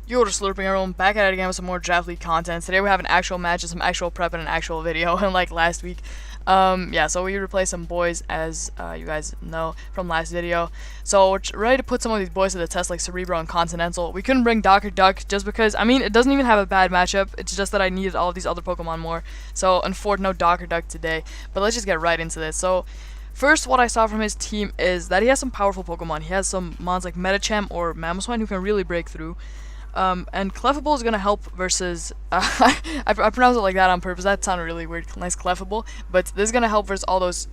You're slurping everyone back at it again with some more draft league content. Today we have an actual match and some actual prep and an actual video, unlike last week. Yeah, so we replaced some boys, as you guys know from last video. So we're ready to put some of these boys to the test, like Cerebro and Continental. We couldn't bring Dr. Duck just because, I mean, it doesn't even have a bad matchup. It's just that I needed all of these other Pokemon more. So unfortunately, no Dr. Duck today. But let's just get right into this. So first, what I saw from his team is that he has some powerful Pokemon. He has some mons like Medicham or Mamoswine who can really break through. And Clefable is going to help versus, I pronounce it like that on purpose, that sounded really weird, nice Clefable, but this is going to help versus all those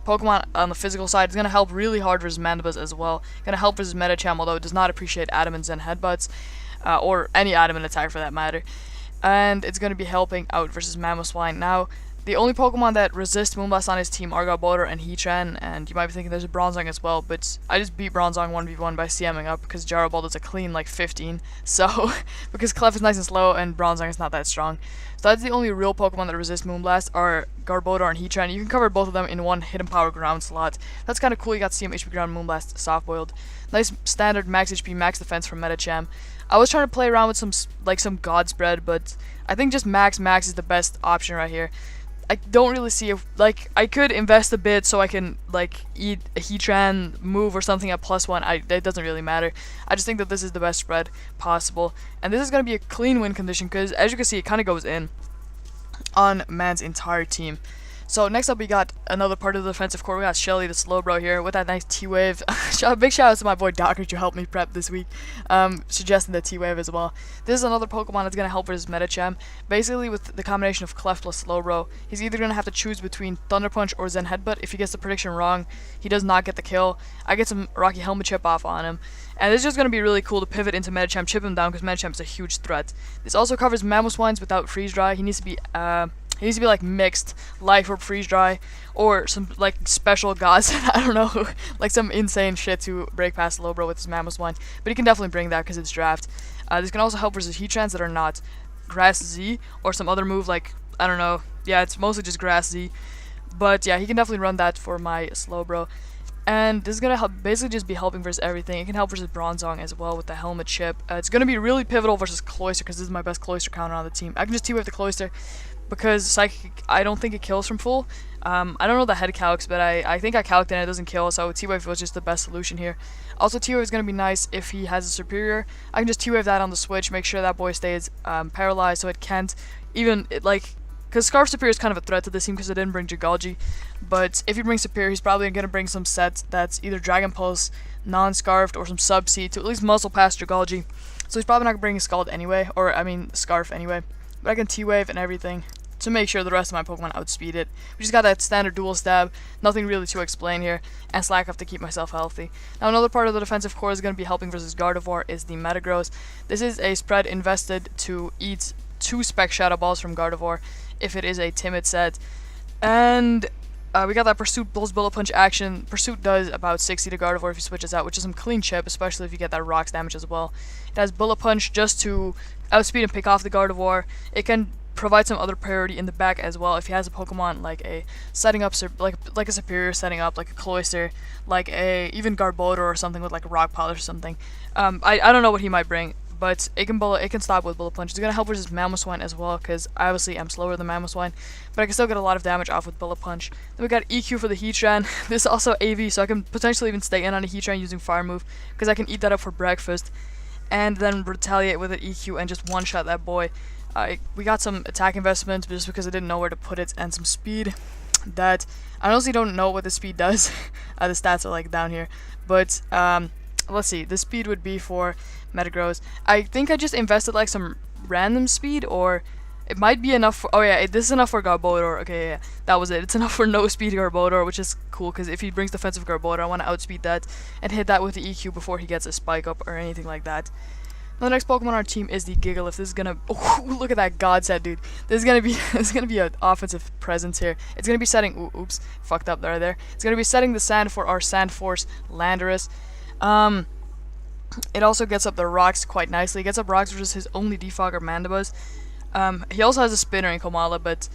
Pokemon on the physical side. It's going to help really hard versus Mandibuzz as well, going to help versus Medicham, although it does not appreciate Adamants and Headbutts, or any Adamant attack for that matter, and it's going to be helping out versus Mamoswine. Now, the only Pokemon that resist Moonblast on his team are Garbodor and Heatran, and you might be thinking there's a Bronzong as well, but I just beat Bronzong 1v1 by CMing up because Jaraball does a clean like 15, so because Clef is nice and slow and Bronzong is not that strong. So that's the only real Pokemon that resist Moonblast are Garbodor and Heatran. You can cover both of them in one Hidden Power Ground slot. That's kind of cool. You got CM HP Ground Moonblast Soft Boiled. Nice standard max HP, max defense from Medicham. I was trying to play around with some God Spread, but I think just max is the best option right here. I don't really see if, like, I could invest a bit so I can, like, eat a Heatran move or something at +1. It doesn't really matter. I just think that this is the best spread possible. And this is going to be a clean win condition because, as you can see, it kind of goes in on man's entire team. So next up we got another part of the defensive core. We got Shelly the Slowbro here with that nice T-Wave. Big shout out to my boy Docker to help me prep this week, suggesting the T-Wave as well. This is another Pokemon that's going to help with his Medicham. Basically with the combination of Clef plus Slowbro, he's either going to have to choose between Thunder Punch or Zen Headbutt. If he gets the prediction wrong, he does not get the kill. I get some Rocky Helmet Chip off on him. And this is just going to be really cool to pivot into Medicham, chip him down because Medicham is a huge threat. This also covers Mamoswines without Freeze Dry. He needs to be like mixed Life Orb Freeze Dry or some like special gods, I don't know, like some insane shit to break past Slowbro with his Mamoswine. But he can definitely bring that because it's draft. This can also help versus Heatrans that are not Grass Z or some other move like, I don't know, yeah, it's mostly just Grass Z. But yeah, he can definitely run that for my Slowbro. And this is going to help, basically just be helping versus everything. It can help versus Bronzong as well with the Helmet Chip. It's going to be really pivotal versus Cloyster because this is my best Cloyster counter on the team. I can just T-Wave the Cloyster because Psychic, I don't think it kills from full. I don't know the head calcs, but I think I calced and it doesn't kill, so T-Wave was just the best solution here. Also, T-Wave is going to be nice if he has a Superior. I can just T-Wave that on the switch, make sure that boy stays paralyzed so it can't even, because Scarf Superior is kind of a threat to this team because it didn't bring Jigalgi. But if he brings Superior, he's probably going to bring some set that's either Dragon Pulse, non-Scarfed, or some Sub-C to at least muzzle past Jigalgi. So he's probably not going to bring Scald anyway, or I mean Scarf anyway. But I can T-Wave and everything to make sure the rest of my Pokemon outspeed it. We just got that standard dual stab, nothing really to explain here, and Slack off to keep myself healthy. Now another part of the defensive core is going to be helping versus Gardevoir is the Metagross. This is a spread invested to eat 2 Spec Shadow Balls from Gardevoir if it is a timid set. And we got that Pursuit Bullet Punch action. Pursuit does about 60 to Gardevoir if he switches out, which is some clean chip, especially if you get that Rocks damage as well. It has Bullet Punch just to outspeed and pick off the Gardevoir. It can provide some other priority in the back as well if he has a Pokemon like a setting up like a Superior setting up, like a Cloyster, like a even Garbodor or something with like a Rock Polish or something. I don't know what he might bring, but it can stop with Bullet Punch. It's gonna help versus Mamoswine as well because I obviously am slower than Mamoswine, but I can still get a lot of damage off with Bullet Punch. Then we got EQ for the Heatran. This is also AV, so I can potentially even stay in on a Heatran using Fire Move because I can eat that up for breakfast, and then retaliate with an EQ and just one-shot that boy. We got some attack investment just because I didn't know where to put it, and some speed that I honestly don't know what the speed does. The stats are like down here, but let's see. The speed would be for Metagross. I think I just invested like some random speed, or it might be enough for, oh yeah, this is enough for Garbodor. Okay, yeah, that was it. It's enough for no speed Garbodor, which is cool because if he brings defensive Garbodor, I want to outspeed that and hit that with the EQ before he gets a spike up or anything like that. Now the next Pokemon on our team is the Gigalith. This is gonna, oh, look at that God set, dude. This is gonna be an offensive presence here. It's gonna be setting, oops, fucked up there. It's gonna be setting the sand for our Sand Force Landorus. It also gets up the rocks quite nicely. It gets up rocks versus his only Defogger Mandibuzz. He also has a Spinner in Komala, but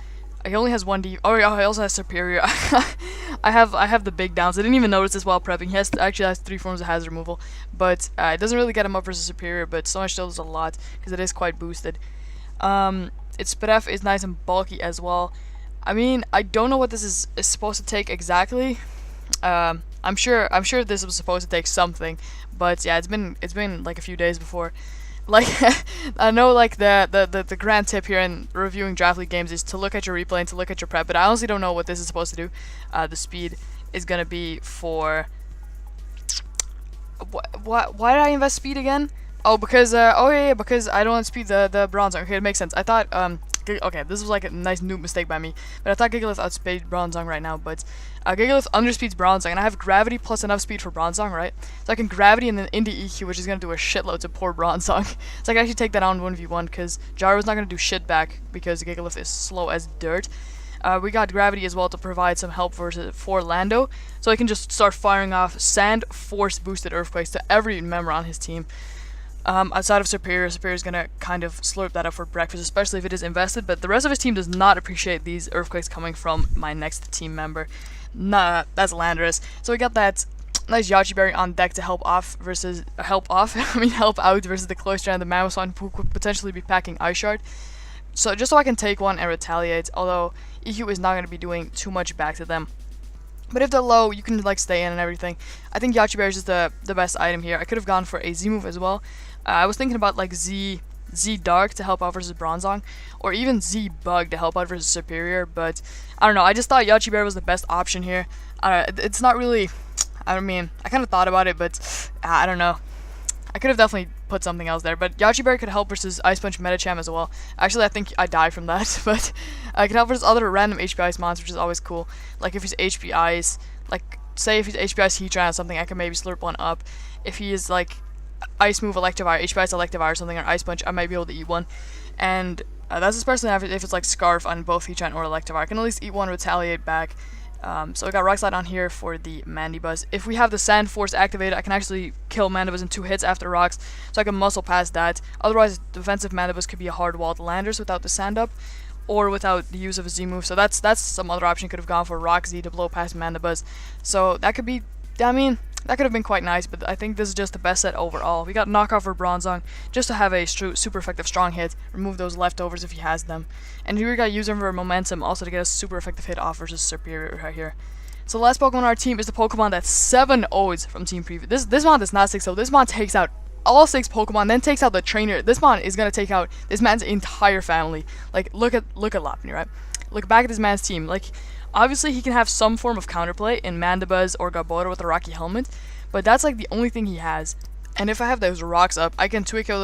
He only has 1 D. Oh yeah, he also has superior. I have the big downs. I didn't even notice this while prepping. He actually has 3 forms of hazard removal, but it doesn't really get him up versus superior. But so much still is a lot because it is quite boosted. Its speed F is nice and bulky as well. I mean, I don't know what this is supposed to take exactly. I'm sure this was supposed to take something, but yeah, it's been like a few days before. Like, I know, like, the grand tip here in reviewing Draft League games is to look at your replay and to look at your prep, but I honestly don't know what this is supposed to do. The speed is gonna be for... Why did I invest speed again? Oh, because, oh yeah, because I don't want speed the Bronzong. Okay, it makes sense. I thought, okay, this was like a nice noob mistake by me, but I thought Gigalith outspeed Bronzong right now, but Gigalith underspeeds Bronzong, and I have gravity plus enough speed for Bronzong, right? So I can gravity and then into EQ, which is going to do a shitload to poor Bronzong. So I can actually take that on 1v1, because Gyro's not going to do shit back, because Gigalith is slow as dirt. We got gravity as well to provide some help for Lando, so he can just start firing off sand force boosted earthquakes to every member on his team. Outside of Superior is going to kind of slurp that up for breakfast, especially if it is invested, but the rest of his team does not appreciate these earthquakes coming from my next team member. Nah, that's Landorus. So we got that nice Yachi Berry on deck to help out versus the Cloyster and the Mammothswan, who could potentially be packing Ice Shard. So just so I can take one and retaliate, although EQ is not going to be doing too much back to them. But if they're low, you can like stay in and everything. I think Yachi Berry is the best item here. I could have gone for a Z move as well. I was thinking about like Z Dark to help out versus Bronzong, or even Z Bug to help out versus Superior, but I don't know, I just thought Yachi Berry was the best option here. It's not really, I mean, I kind of thought about it, but I don't know. I could have definitely put something else there, but Yachi Berry could help versus Ice Punch Medicham as well. Actually, I think I die from that, but I can help versus other random HP Ice mons, which is always cool. Like if he's HP Ice, like say if he's HP Ice Heatran or something, I can maybe slurp one up. If he is like Ice Move Electivire, HP Ice Electivire or something, or Ice Punch, I might be able to eat one. And that's especially if it's like Scarf on both Heatran or Electivire. I can at least eat one, retaliate back. So we got Rock Slide on here for the Mandibuzz. If we have the Sand Force activated, I can actually kill Mandibuzz in 2 hits after rocks, so I can muscle past that. Otherwise, defensive Mandibuzz could be a hard walled Landers without the Sand Up, or without the use of a Z move. So that's some other option. Could have gone for Rock Z to blow past Mandibuzz. So that could be, I mean, that could have been quite nice, but I think this is just the best set overall. We got Knockoff for Bronzong, just to have a super effective strong hit, remove those leftovers if he has them. And here we got Use him for Momentum, also to get a super effective hit off versus Superior right here. So the last Pokemon on our team is the Pokemon that's 7-0'd from Team Preview. This mon does not 6-0. This mon takes out all 6 Pokemon, then takes out the trainer. This mon is going to take out this man's entire family. Like, look at Lopunny, right? Look back at this man's team. Like, obviously, he can have some form of counterplay in Mandibuzz or Garbodor with a Rocky Helmet, but that's like the only thing he has. And if I have those rocks up, I can 2-KO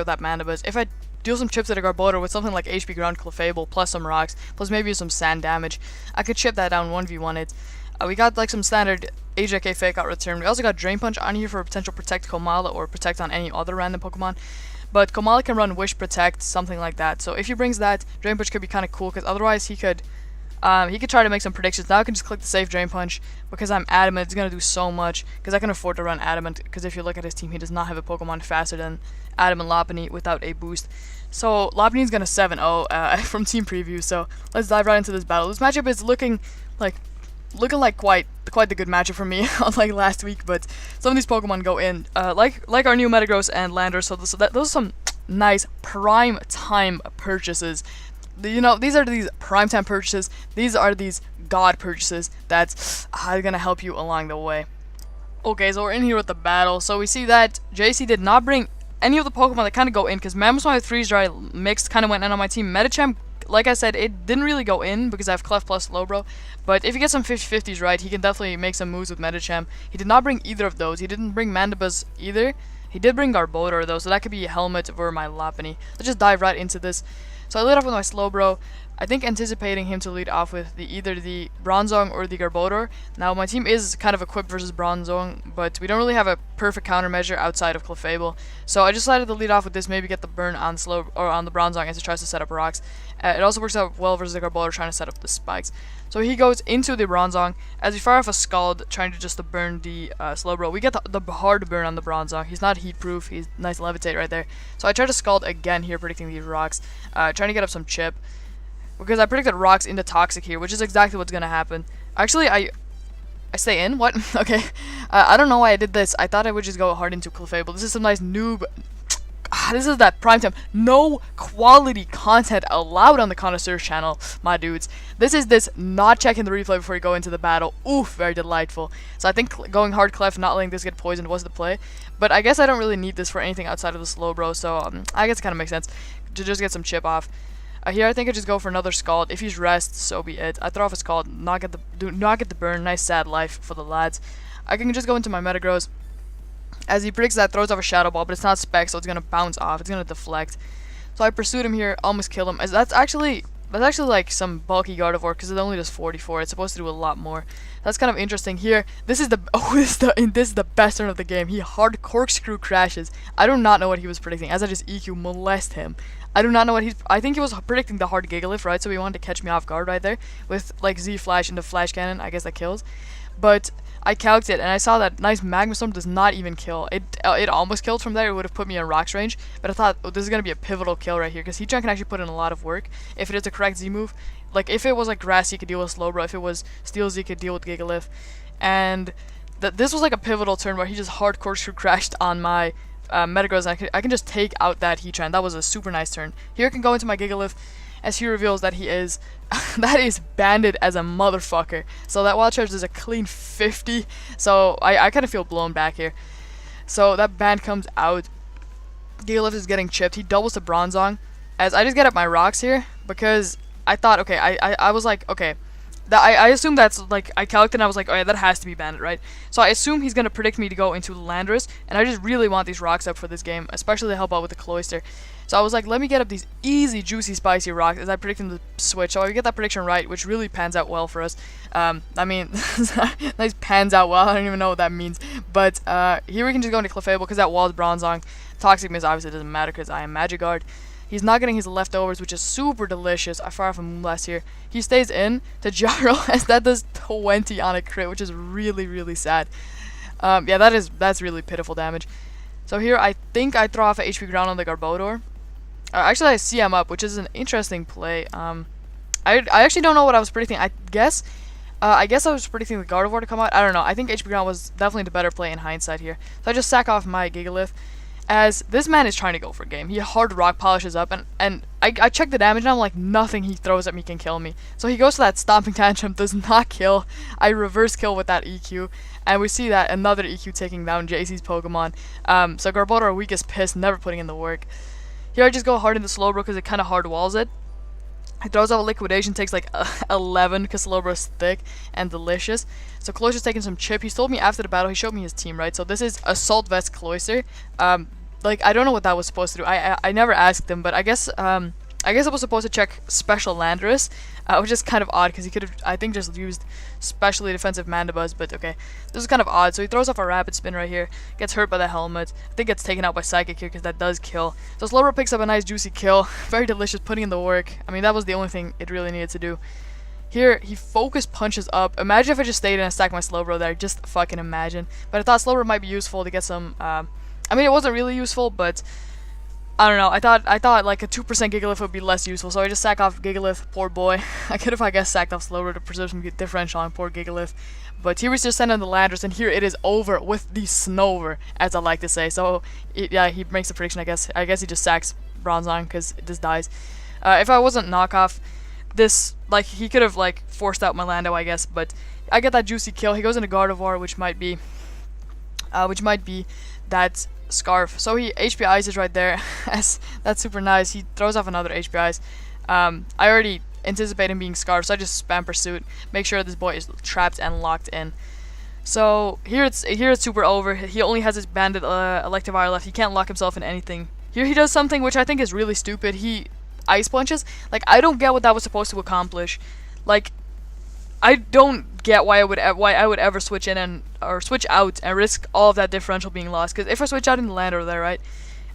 that Mandibuzz. If I deal some chips at a Garbodor with something like HP Ground Clefable plus some rocks, plus maybe some sand damage, I could chip that down 1v1 it. We got like some standard AJK Fake Out return. We also got Drain Punch on here for potential Protect Komala or Protect on any other random Pokemon. But Komala can run Wish Protect, something like that. So if he brings that, Drain Punch could be kind of cool, because otherwise he could try to make some predictions. Now I can just click the Safe Drain Punch, because I'm Adamant. It's going to do so much, because I can afford to run Adamant, because if you look at his team, he does not have a Pokemon faster than Adamant Lopunny without a boost. So Lopunny is going to 7-0 from Team Preview, so let's dive right into this battle. This matchup is looking like quite the good matchup for me, unlike last week, but some of these Pokemon go in, like our new Metagross and Landorus, so those are some nice prime time purchases. You know, these are these prime time purchases, these are these god purchases that are gonna help you along the way. Okay, so we're in here with the battle, so we see that JC did not bring any of the Pokemon that kind of go in, because Mammothswan with Freeze Dry mixed kind of went in on my team. Medicham, like I said, it didn't really go in because I have Clef plus Slowbro, but if you get some 50-50s right, he can definitely make some moves with Medicham. He did not bring either of those. He didn't bring Mandibuzz either. He did bring Garbodor though, so that could be a Helmet for my Lopunny. Let's just dive right into this. So I lead off with my Slowbro, I think anticipating him to lead off with either the Bronzong or the Garbodor. Now my team is kind of equipped versus Bronzong, but we don't really have a perfect countermeasure outside of Clefable. So I decided to lead off with this, maybe get the burn on on the Bronzong as it tries to set up rocks. It also works out well versus the Garbodor trying to set up the spikes. So he goes into the Bronzong as we fire off a Scald, trying to just to burn the Slowbro. We get the hard burn on the Bronzong. He's not heat proof. He's nice levitate right there. So I try to Scald again here, predicting these rocks, trying to get up some chip. because I predicted rocks into toxic here, which is exactly what's gonna happen. Actually, I stay in? What? Okay. I don't know why I did this. I thought I would just go hard into Clefable. This is some nice noob. This is that prime time. No quality content allowed on the Connoisseur channel, my dudes. This is this not checking the replay before you go into the battle. Oof, very delightful. So I think going hard Clef, not letting this get poisoned was the play. But I guess I don't really need this for anything outside of the slow, bro. So I guess it kind of makes sense to just get some chip off. Here I think I just go for another Scald. If he's rest, so be it. I throw off a Scald, not get the burn. Nice sad life for the lads. I can just go into my Metagross. As he predicts that, throws off a Shadow Ball, but it's not Spec, so it's gonna bounce off. It's gonna deflect. So I pursued him here, almost kill him. As that's actually like some bulky Gardevoir because it only does 44. It's supposed to do a lot more. That's kind of interesting. Here, this is the this is the best turn of the game. He hard corkscrew crashes. I do not know what he was predicting. As I just EQ molest him. I do not know what I think he was predicting the hard Gigalith, right? So he wanted to catch me off guard right there with like Z Flash into Flash Cannon. I guess that kills. But I calced it and I saw that nice Magma Storm does not even kill. It almost killed from there. It would have put me in Rocks range. But I thought, oh, this is going to be a pivotal kill right here because Heatran can actually put in a lot of work if it is the correct Z move. Like if it was like Grass, he could deal with Slowbro. If it was Steel Z, he could deal with Gigalith. And this was like a pivotal turn where he just hard corkscrew crashed on my Metagross, and I can just take out that Heatran. That was a super nice turn. Here I can go into my Gigalith as he reveals that he is that is banded as a motherfucker. So that wild charge is a clean 50. So I kind of feel blown back here. So that band comes out. Gigalith is getting chipped. He doubles to Bronzong as I just get up my rocks here because I thought, okay, I was like, okay. I assume that's, like, I calculated and I was like, oh yeah, that has to be Bandit, right? So I assume he's going to predict me to go into Landorus, and I just really want these rocks up for this game, especially to help out with the Cloyster. So I was like, let me get up these easy, juicy, spicy rocks as I predict him to switch. So I get that prediction right, which really pans out well for us. I mean, nice pans out well, I don't even know what that means. But here we can just go into Clefable because that wall is Bronzong. Toxic Miss obviously doesn't matter because I am Magikarp. He's not getting his leftovers, which is super delicious. I fire off a Moonblast here. He stays in to Gyro as that does 20 on a crit, which is really, really sad. Yeah, that's really pitiful damage. So here I think I throw off a HP Ground on the Garbodor. Actually, I CM up, which is an interesting play. I actually don't know what I was predicting. I guess I was predicting the Gardevoir to come out. I don't know. I think HP Ground was definitely the better play in hindsight here. So I just sack off my Gigalith. As this man is trying to go for a game. He hard rock polishes up, and I check the damage, and I'm like, nothing he throws at me can kill me. So he goes to that Stomping Tantrum, does not kill. I reverse kill with that EQ, and we see that another EQ taking down JC's Pokemon. So Garbodor weak as piss, never putting in the work. Here I just go hard into Slowbro because it kind of hard walls it. He throws out a Liquidation, takes like 11 because Slowbro's thick and delicious. So Cloyster's taking some chip. He told me after the battle, he showed me his team, right? So this is Assault Vest Cloyster. Like, I don't know what that was supposed to do. I never asked him, but I guess I was supposed to check Special Landorus, which is kind of odd because he could have, I think, just used Specially Defensive Mandibuzz, but okay. This is kind of odd. So he throws off a Rapid Spin right here, gets hurt by the helmet. I think gets taken out by Psychic here because that does kill. So Slowbro picks up a nice juicy kill. Very delicious, putting in the work. I mean, that was the only thing it really needed to do. Here, he focus punches up. Imagine if I just stayed in and stacked my Slowbro there. Just fucking imagine. But I thought Slowbro might be useful to get some, I mean, it wasn't really useful, but I don't know. I thought like a 2% Gigalith would be less useful, so I just sack off Gigalith. Poor boy. I could have, I guess, sacked off Slowbro to preserve some differential on poor Gigalith. But here we just send in the Landorus, and here it is over with the Snover, as I like to say. So yeah, he makes a prediction. I guess he just sacks Bronzong because this dies. If I wasn't knockoff, this like he could have like forced out my Lando, I guess. But I get that juicy kill. He goes into Gardevoir, which might be that Scarf. So he HP Ices right there. That's super nice. He throws off another HP Ice. I already anticipate him being Scarf, so I just spam Pursuit. Make sure this boy is trapped and locked in. So here it's super over. He only has his Banded Electivire left. He can't lock himself in anything. Here he does something which I think is really stupid. He Ice Punches. Like, I don't get what that was supposed to accomplish. Like, I don't get why I would ever switch in or switch out and risk all of that differential being lost. Because if I switch out into Lando there, right,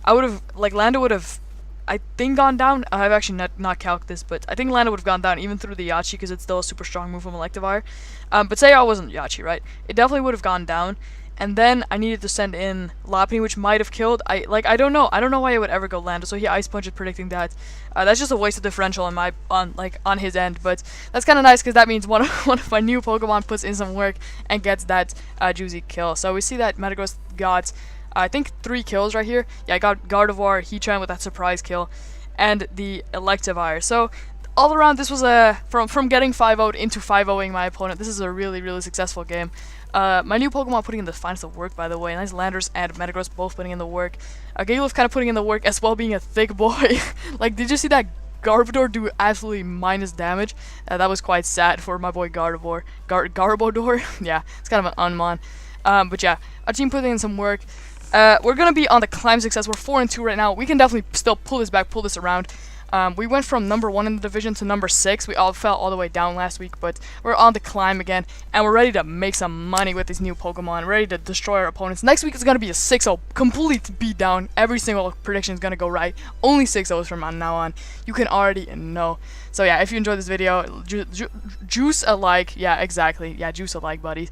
I would have, like, Lando would have, I think, gone down. I've actually not calculated this, but I think Lando would have gone down even through the Yachi because it's still a super strong move from Electivire. But say I wasn't Yachi, right, it definitely would have gone down. And then I needed to send in Lopunny, which might have killed. I don't know. I don't know why it would ever go Lando. So he Ice Punches, predicting that. That's just a waste of differential on his end. But that's kind of nice because that means one of my new Pokemon puts in some work and gets that juicy kill. So we see that Metagross got I think 3 kills right here. Yeah, I got Gardevoir, Heatran with that surprise kill, and the Electivire. So all around, this was a from getting 5-0'd into 5-0ing my opponent. This is a really successful game. My new Pokemon putting in the finest of work, by the way. Nice Landers and Metagross both putting in the work. Galuf kind of putting in the work as well, being a thick boy. Like, did you see that Garbodor do absolutely minus damage? That was quite sad for my boy Gardevoir. Garbodor? Yeah, it's kind of an unmon. But yeah, our team putting in some work. We're gonna be on the climb success. We're 4-2 right now. We can definitely still pull this back, pull this around. We went from number 1 in the division to number 6. We all fell all the way down last week, but we're on the climb again, and we're ready to make some money with these new Pokemon, ready to destroy our opponents. Next week is going to be a 6-0, complete beatdown. Every single prediction is going to go right. Only 6-0s from now on. You can already know. So yeah, if you enjoyed this video, juice a like. Yeah, exactly. Yeah, juice a like, buddies.